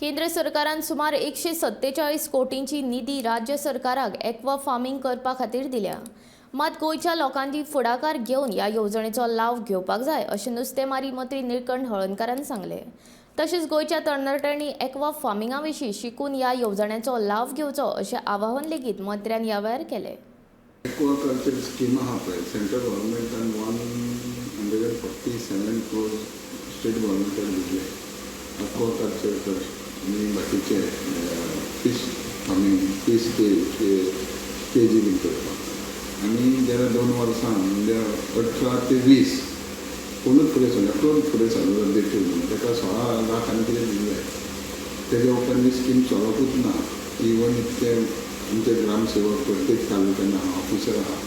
केंद्र सरकारान सुमार 147 कोटींची निधी राज्य सरकाराक एक्वा फार्मिंग करपा खातीर दिल्या। मात गोंयच्या लोकांनी फुडाकार घेवन ह्या येवजणेचो लाव घेवपाक जाय अशें नुस्तेमारी मंत्री निळकंठ हळर्णकारान सांगलें। तशेंच गोंयच्या तरणाट्यांनी एक्वा फार्मिंगा विशीं शिकून ह्या येवजणेचो लाव घेवचो अशें आवाहन लेगीत मंत्र्यान ह्या वेळार केलें। एक्वाकल्चर स्कीम आहा पळय, सेंट्रल गव्हर्नमेंटान 147 crores स्टेट गव्हर्नमेंटान दिले एक्वाकल्चर आनी बाकीचे फीश फार्मिंग, फीश केजी बीन करपाक। आनी गेल्या 2 वर्सां म्हणजे 18 ते 20 कोणूच फुडें सरना, एकटोच फुडें सरलो देखील ताका 16 लाख आनी कितें दिले। तेज्या उपरांत ही स्कीम चलपूच ना। इवन इतके आमचे ग्रामसेवक प्रत्येक तालुक्यान ऑफिसर आहा।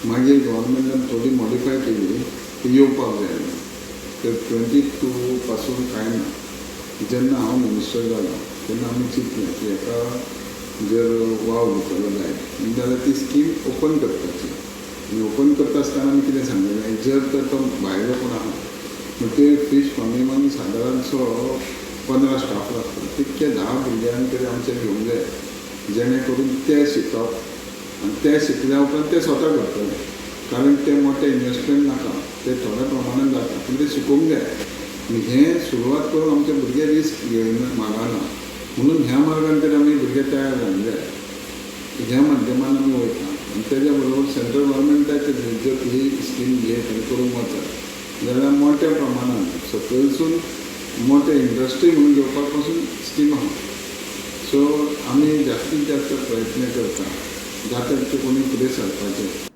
मागीर गव्हर्नमेंटान थोडी मॉडिफाय केली ती येवपाक जाय तर 22 पासून कांय ना। जेन्ना हांव मिनिस्टर जालो तेन्ना आमी चिंतलें की हाका जर वाव घेतलो जाय जाल्यार ती स्कीम ओपन करपाची। आनी ओपन करता आसतना आमी कितें सांगलें, जर तर तो भायलो कोण आहा म्हणजे ते फीश फार्मिंगान सादारणसो 15 स्टाफ लागता, तितके 10 भुरग्यांक तरी आमचे घेवंक जाय, जेणे करून ते शिकप आनी ते शिकल्या उपरांत ते स्वता करतले। कारण ते मोठे इन्वेस्टमेंट नाका, ते थोड्या प्रमाणान जाता पूण ते शिकोवंक जाय। आनी हें सुरवात करून आमचे भुरगे रिस्क घेयना मागना, म्हणून ह्या मार्गान तरी आमी भुरगे तयार जावंक जाय। ह्या माध्यमान आमी वयता आनी तेज्या बरोबर सेंट्रल गव्हर्नमेंटाचे जर ही स्कीम घेत आनी करूंक वचत जाल्यार मोठ्या प्रमाणान सकयलसून मोठे इंडस्ट्री म्हणून घेवपाक पासून स्कीम आहा। सो आमी जास्तीत जास्त प्रयत्न करता जाता तितले कोणी फुडें सरपाचें।